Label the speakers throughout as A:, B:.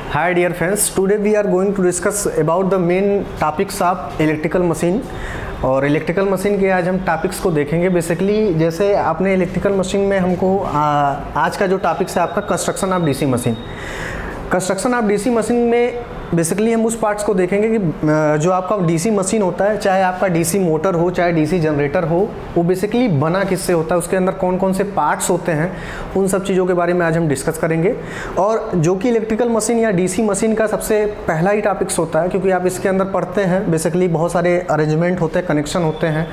A: Hi dear friends, today we are going to discuss about the main topics of electrical machine। और electrical machine के आज हम topics को देखेंगे। Basically जैसे आपने इलेक्ट्रिकल मशीन में हमको आज का जो टॉपिक्स है आपका construction of DC machine. Construction of DC machine में बेसिकली हम उस पार्ट्स को देखेंगे कि जो आपका डीसी मशीन होता है, चाहे आपका डीसी मोटर हो चाहे डीसी जनरेटर हो, वो बेसिकली बना किससे होता है, उसके अंदर कौन कौन से पार्ट्स होते हैं, उन सब चीज़ों के बारे में आज हम डिस्कस करेंगे। और जो कि इलेक्ट्रिकल मशीन या डीसी मशीन का सबसे पहला ही टॉपिक्स होता है, क्योंकि आप इसके अंदर पढ़ते हैं बेसिकली बहुत सारे अरेंजमेंट होते हैं, कनेक्शन होते हैं।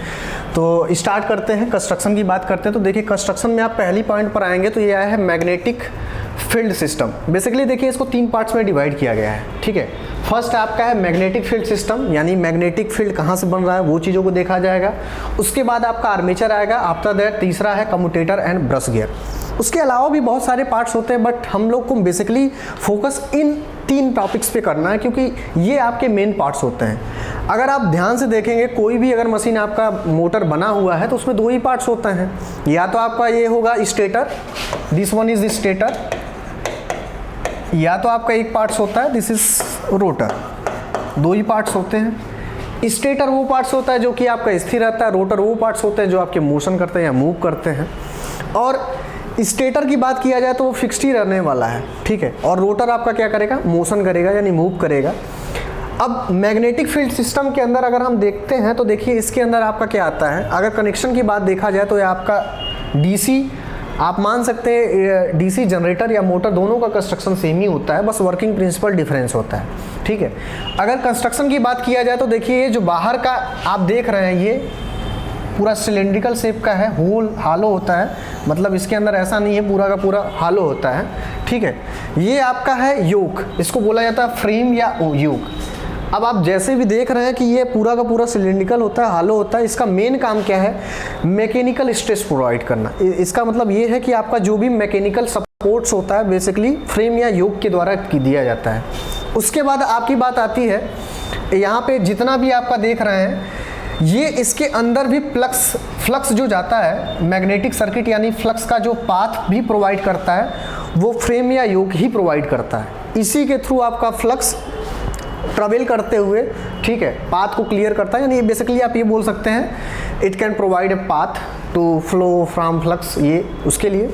A: तो स्टार्ट करते हैं, कंस्ट्रक्शन की बात करते हैं। तो देखिए कंस्ट्रक्शन में आप पहली पॉइंट पर आएंगे तो ये आया है मैग्नेटिक फील्ड सिस्टम। बेसिकली देखिए इसको 3 पार्ट्स में डिवाइड किया गया है, ठीक है। फर्स्ट आपका है मैग्नेटिक फील्ड सिस्टम, यानी मैग्नेटिक फील्ड कहाँ से बन रहा है वो चीज़ों को देखा जाएगा। उसके बाद आपका आर्मेचर आएगा, आफ्टर दैट तीसरा है कम्यूटेटर एंड ब्रश गियर। उसके अलावा भी बहुत सारे पार्ट्स होते हैं, बट हम लोग को बेसिकली फोकस इन 3 टॉपिक्स पे करना है, क्योंकि ये आपके मेन पार्ट्स होते हैं। अगर आप ध्यान से देखेंगे कोई भी अगर मशीन आपका मोटर बना हुआ है तो उसमें 2 ही पार्ट्स होते हैं। या तो आपका ये होगा stator, this one is stator, या तो आपका एक पार्ट्स होता है this is rotor. 2 he parts होते हैं। स्टेटर वो पार्ट्स होता है जो कि आपका स्थिर रहता है, रोटर वो पार्ट्स होते हैं जो आपके मोशन करते हैं या मूव करते हैं। और स्टेटर की बात किया जाए तो वो फिक्स्ड ही रहने वाला है, ठीक है। और रोटर आपका क्या करेगा, मोशन करेगा यानी मूव करेगा। अब मैग्नेटिक फील्ड सिस्टम के अंदर अगर हम देखते हैं तो देखिए इसके अंदर आपका क्या आता है। अगर कनेक्शन की बात देखा जाए तो ये आपका डीसी, आप मान सकते हैं डीसी जनरेटर या मोटर दोनों का कंस्ट्रक्शन सेम ही होता है, बस वर्किंग प्रिंसिपल डिफरेंस होता है, ठीक है। अगर कंस्ट्रक्शन की बात किया जाए तो देखिए ये जो बाहर का आप देख रहे हैं ये पूरा सिलेंड्रिकल शेप का है, होल हालो होता है, मतलब इसके अंदर ऐसा नहीं है पूरा का पूरा हालो होता है, ठीक है। ये आपका है योक, इसको बोला जाता है फ्रेम या योक। अब आप जैसे भी देख रहे हैं कि ये पूरा का पूरा सिलेंड्रिकल होता है, हालो होता है। इसका मेन काम क्या है, मैकेनिकल स्ट्रेस प्रोवाइड करना। इसका मतलब ये है कि आपका जो भी मैकेनिकल सपोर्ट्स होता है बेसिकली फ्रेम या योक के द्वारा दिया जाता है। उसके बाद आपकी बात आती है यहाँ पे जितना भी आपका देख रहे हैं ये इसके अंदर भी फ्लक्स जो जाता है, मैग्नेटिक सर्किट यानी फ्लक्स का जो पाथ भी प्रोवाइड करता है वो फ्रेम या योक ही प्रोवाइड करता है। इसी के थ्रू आपका फ्लक्स ट्रेवल करते हुए, ठीक है, पाथ को क्लियर करता है। यानी बेसिकली आप ये बोल सकते हैं it can provide a path to flow from flux, ये उसके लिए।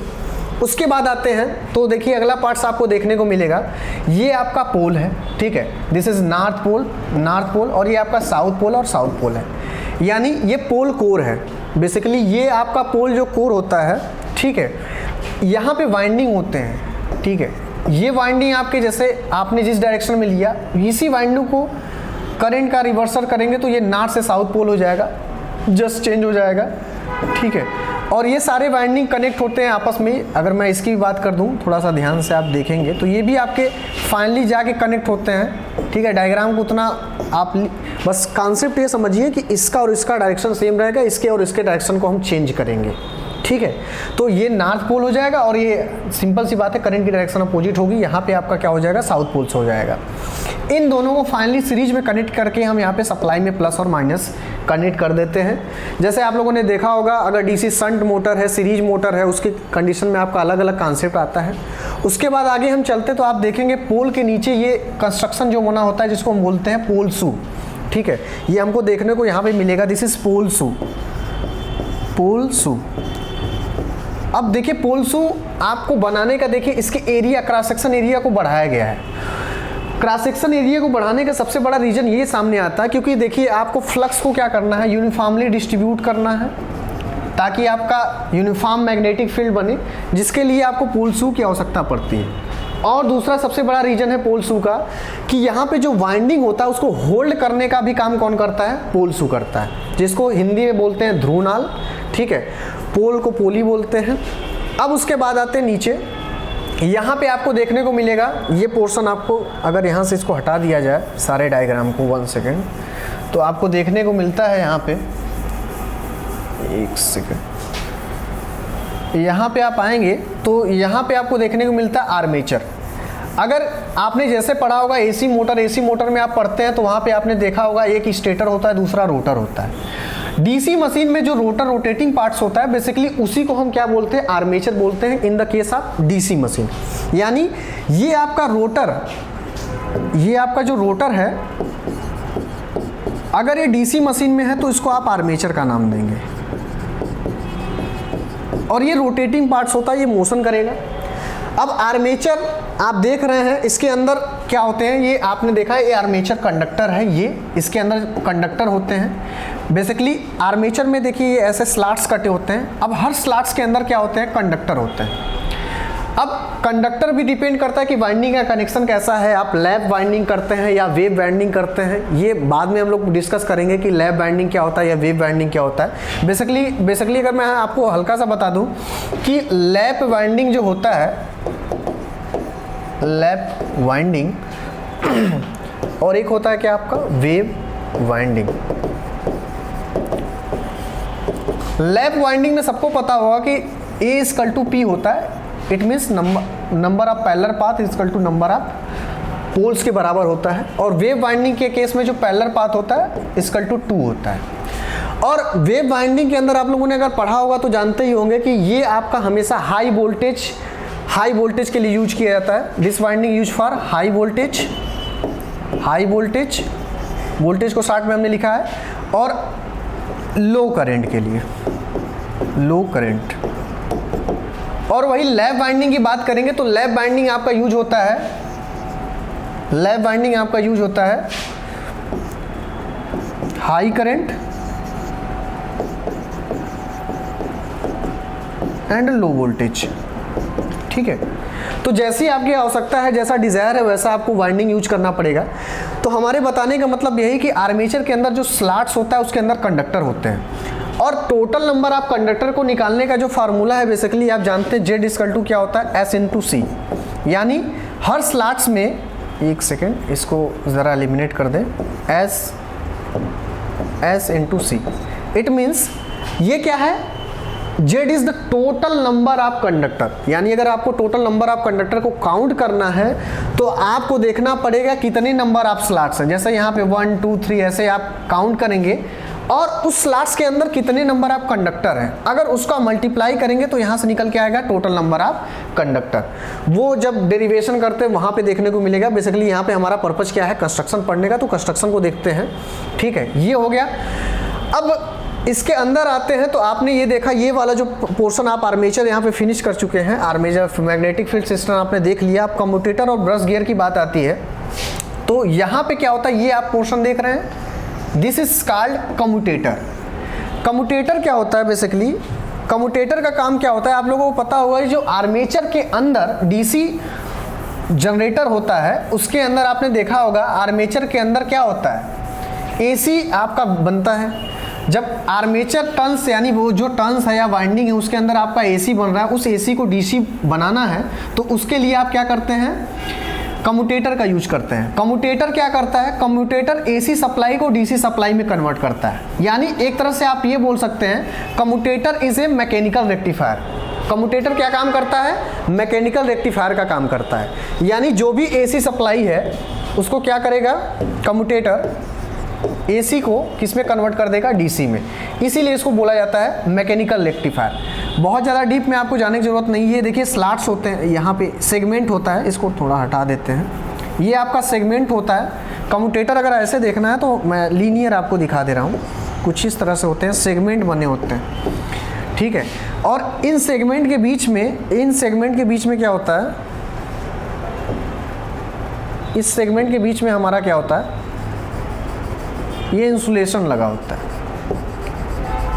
A: उसके बाद आते हैं तो देखिए अगला पार्ट्स आपको देखने को मिलेगा, ये आपका पोल है, ठीक है, दिस इज नॉर्थ पोल, और ये आपका साउथ पोल और साउथ पोल है, यानी ये पोल कोर है। बेसिकली ये आपका पोल जो कोर होता है, ठीक है, यहाँ पे वाइंडिंग होते हैं, ठीक है। ये वाइंडिंग आपके जैसे आपने जिस डायरेक्शन में लिया इसी वाइंडिंग को करंट का रिवर्सल करेंगे तो ये नॉर्थ से साउथ पोल हो जाएगा, जस्ट चेंज हो जाएगा, ठीक है। और ये सारे वाइंडिंग कनेक्ट होते हैं आपस में। अगर मैं इसकी बात कर दूं थोड़ा सा ध्यान से आप देखेंगे तो ये भी आपके फाइनली जाके कनेक्ट होते हैं, ठीक है। डायग्राम को उतना आप बस कॉन्सेप्ट ये समझिए कि इसका और इसका डायरेक्शन सेम रहेगा, इसके और इसके डायरेक्शन को हम चेंज करेंगे, ठीक है। तो ये नॉर्थ पोल हो जाएगा और ये सिंपल सी बात है करंट की डायरेक्शन अपोजिट होगी, यहाँ पे आपका क्या हो जाएगा, साउथ पोल से हो जाएगा। इन दोनों को फाइनली सीरीज में कनेक्ट करके हम यहाँ पे सप्लाई में प्लस और माइनस कनेक्ट कर देते हैं। जैसे आप लोगों ने देखा होगा अगर डीसी शंट मोटर है, सीरीज मोटर है, उसके कंडीशन में आपका अलग अलग कॉन्सेप्ट आता है। उसके बाद आगे हम चलते तो आप देखेंगे पोल के नीचे ये कंस्ट्रक्शन जो बना होता है जिसको हम बोलते हैं पोल शू, ठीक है। ये हमको देखने को यहाँ पे मिलेगा, दिस इज पोल शू। अब देखिए पोल शू आपको बनाने का, देखिए इसके एरिया, क्रॉस सेक्शन एरिया को बढ़ाया गया है। क्रॉस सेक्शन एरिया को बढ़ाने का सबसे बड़ा रीजन ये सामने आता है क्योंकि देखिए आपको फ्लक्स को क्या करना है, यूनिफॉर्मली डिस्ट्रीब्यूट करना है ताकि आपका यूनिफॉर्म मैग्नेटिक फील्ड बने, जिसके लिए आपको पोल शू की आवश्यकता पड़ती है। और दूसरा सबसे बड़ा रीजन है पोल शू का कि यहाँ पे जो वाइंडिंग होता है उसको होल्ड करने का भी काम कौन करता है, पोल शू करता है, जिसको हिंदी में बोलते हैं ध्रुवनाल, ठीक है। पोल को पोली बोलते हैं। अब उसके बाद आते हैं नीचे, यहाँ पे आपको देखने को मिलेगा ये पोर्शन, आपको अगर यहाँ से इसको हटा दिया जाए सारे डायग्राम को 1 सेकेंड, तो आपको देखने को मिलता है यहाँ पे 1 सेकेंड, यहाँ पे आप आएंगे तो यहाँ पे आपको देखने को मिलता है आर्मेचर। अगर आपने जैसे पढ़ा होगा एसी मोटर में आप पढ़ते हैं तो वहाँ पे आपने देखा होगा एक स्टेटर होता है, दूसरा रोटर होता है। डीसी मशीन में जो रोटर रोटेटिंग पार्ट्स होता है बेसिकली उसी को हम क्या बोलते हैं, आर्मेचर बोलते हैं in the case of DC machine. यानी ये आपका रोटर ये आपका जो रोटर है, अगर ये डीसी मशीन में है तो इसको आप आर्मेचर का नाम देंगे, और ये रोटेटिंग पार्ट्स होता है, ये मोशन करेगा। अब आर्मेचर आप देख रहे हैं, इसके अंदर क्या होते हैं, ये आपने देखा है, ये आर्मेचर कंडक्टर है, ये इसके अंदर कंडक्टर होते हैं। बेसिकली आर्मेचर में देखिए ये ऐसे स्लॉट्स कटे होते हैं। अब हर स्लॉट्स के अंदर क्या होते हैं, कंडक्टर होते हैं। अब कंडक्टर भी डिपेंड करता है कि वाइंडिंग का कनेक्शन कैसा है, आप लैप वाइंडिंग करते हैं या वेव वाइंडिंग करते हैं। ये बाद में हम लोग डिस्कस करेंगे कि लैप वाइंडिंग क्या होता है या वेव वाइंडिंग क्या होता है। बेसिकली अगर मैं आपको हल्का सा बता दूं कि लैप वाइंडिंग जो होता है, लैप वाइंडिंग और एक होता है क्या आपका वेव वाइंडिंग। लैप वाइंडिंग में सबको पता होगा कि A = P होता है, it means number of parallel path = number of poles के बराबर होता है। और वेव वाइंडिंग के केस में जो पैरेलल पाथ होता है = 2 होता है। और वेव वाइंडिंग के अंदर आप लोगों ने अगर पढ़ा होगा तो जानते ही होंगे कि ये आपका हमेशा हाई वोल्टेज के लिए यूज किया जाता है। This winding use for high voltage को शॉर्ट में हमने लिखा है, और लो करंट के लिए, लो करंट। और वही लैप वाइंडिंग की बात करेंगे तो लैप वाइंडिंग आपका यूज होता है, high current and low voltage. ठीक है, तो जैसी आपकी आवश्यकता है, जैसा डिजायर है, वैसा आपको वाइंडिंग यूज करना पड़ेगा। तो हमारे बताने का मतलब यही कि आर्मेचर के अंदर जो स्लॉट्स होता है उसके अंदर कंडक्टर होते हैं, और टोटल नंबर ऑफ कंडक्टर को निकालने का जो फार्मूला है बेसिकली आप जानते हैं, Z = क्या होता है, S/C। यानी हर स्लॉट्स में, एक सेकेंड इसको ज़रा एलिमिनेट कर दें, S/C। इट मीन्स ये क्या है, Z is the total number of conductor. यानी अगर आपको टोटल नंबर ऑफ कंडक्टर को काउंट करना है तो आपको देखना पड़ेगा कितने नंबर ऑफ स्लॉट्स हैं। जैसे यहाँ पे 1 2 3 ऐसे आप काउंट करेंगे, और उस स्लॉट्स के अंदर कितने नंबर ऑफ कंडक्टर हैं, अगर उसका मल्टीप्लाई करेंगे तो यहाँ से निकल के आएगा टोटल नंबर ऑफ कंडक्टर। वो जब डेरिवेशन करते हैं वहाँ पे देखने को मिलेगा। बेसिकली यहाँ पे हमारा पर्पज क्या है, कंस्ट्रक्शन पढ़ने का, तो कंस्ट्रक्शन को देखते हैं। ठीक है, ये हो गया। अब इसके अंदर आते हैं तो आपने ये देखा, ये वाला जो पोर्शन आप आर्मेचर यहाँ पे फिनिश कर चुके हैं, आर्मेचर मैग्नेटिक फील्ड सिस्टम आपने देख लिया। अब कम्यूटेटर और ब्रश गियर की बात आती है तो यहाँ पे क्या होता है, ये आप पोर्शन देख रहे हैं, this is called commutator. Commutator क्या होता है, बेसिकली कम्यूटेटर का काम क्या होता है, आप लोगों को पता होगा, जो आर्मेचर के अंदर डीसी जनरेटर होता है उसके अंदर आपने देखा होगा आर्मेचर के अंदर क्या होता है, एसी आपका बनता है। जब आर्मेचर टर्न्स यानी वो जो टर्न्स है या वाइंडिंग है उसके अंदर आपका एसी बन रहा है, उस एसी को डीसी बनाना है तो उसके लिए आप क्या करते हैं, कम्यूटेटर का यूज करते हैं। कम्यूटेटर क्या करता है, कम्यूटेटर एसी सप्लाई को डीसी सप्लाई में कन्वर्ट करता है। यानी एक तरह से आप ये बोल सकते हैं commutator is a mechanical rectifier. Commutator क्या काम करता है, मैकेनिकल रेक्टिफायर का काम करता है। यानी जो भी एसी सप्लाई है उसको क्या करेगा, कम्यूटेटर एसी को किस में कन्वर्ट कर देगा, डीसी में। इसीलिए इसको बोला जाता है मैकेनिकल रेक्टिफायर। बहुत ज़्यादा डीप में आपको जाने की ज़रूरत नहीं है। देखिए स्लॉट्स होते हैं, यहाँ पे सेगमेंट होता है, इसको थोड़ा हटा देते हैं, ये आपका सेगमेंट होता है। कम्यूटेटर अगर ऐसे देखना है तो मैं लीनियर आपको दिखा दे रहा हूँ, कुछ इस तरह से होते हैं, सेगमेंट बने होते हैं। ठीक है, और इन सेगमेंट के बीच में क्या होता है, इस सेगमेंट के बीच में हमारा क्या होता है, ये इंसुलेशन लगा होता है।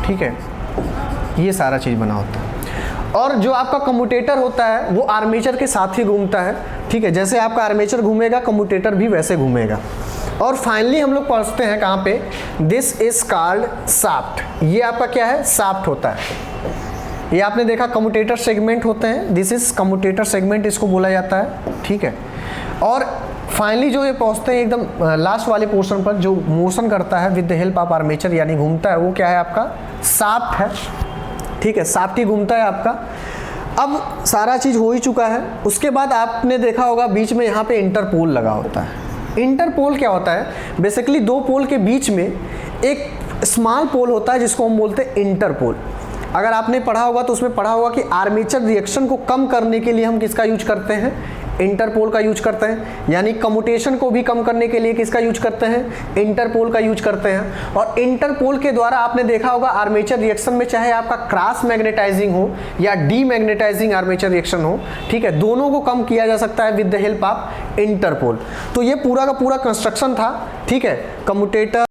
A: ठीक है, ये सारा चीज़ बना होता है। और जो आपका कम्यूटेटर होता है वो आर्मेचर के साथ ही घूमता है। ठीक है, जैसे आपका आर्मेचर घूमेगा कम्यूटेटर भी वैसे घूमेगा। और फाइनली हम लोग पढ़ते हैं कहाँ पे, दिस इज कॉल्ड शाफ्ट। ये आपका क्या है, शाफ्ट होता है। ये आपने देखा कम्यूटेटर सेगमेंट होते हैं, दिस इज कम्यूटेटर सेगमेंट इसको बोला जाता है। ठीक है, और फाइनली जो ये पहुंचते हैं एकदम लास्ट वाले पोर्शन पर, जो मोशन करता है with the help of armature यानी घूमता है, वो क्या है आपका, शाफ्ट है। ठीक है, शाफ्ट ही घूमता है आपका। अब सारा चीज़ हो ही चुका है। उसके बाद आपने देखा होगा बीच में यहाँ पे इंटरपोल लगा होता है। इंटरपोल क्या होता है, बेसिकली दो पोल के बीच में एक स्मॉल पोल होता है जिसको हम बोलते हैं इंटरपोल। अगर आपने पढ़ा होगा तो उसमें पढ़ा होगा कि आर्मेचर रिएक्शन को कम करने के लिए हम किसका यूज करते हैं, इंटरपोल का यूज करते हैं, यानी कम्यूटेशन को भी कम करने के लिए किसका यूज करते हैं, इंटरपोल का यूज करते हैं। और इंटरपोल के द्वारा आपने देखा होगा आर्मेचर रिएक्शन में चाहे आपका क्रॉस मैग्नेटाइजिंग हो या डीमैग्नेटाइजिंग आर्मेचर रिएक्शन हो, ठीक है, दोनों को कम किया जा सकता है with the help of Interpol. तो ये पूरा का पूरा कंस्ट्रक्शन था, ठीक है। कम्यूटेटर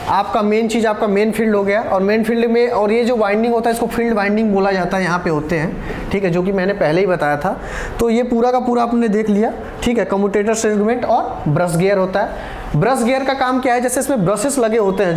A: आपका मेन चीज, आपका मेन फील्ड हो गया, और मेन फील्ड में और ये जो वाइंडिंग होता है इसको फील्ड वाइंडिंग बोला जाता है, यहाँ पे होते हैं, ठीक है, जो कि मैंने पहले ही बताया था। तो ये पूरा का पूरा आपने देख लिया, ठीक है। कम्यूटेटर सेगमेंट और ब्रश गियर होता है। ब्रश गियर का काम क्या है, जैसे इसमें ब्रशेस लगे होते हैं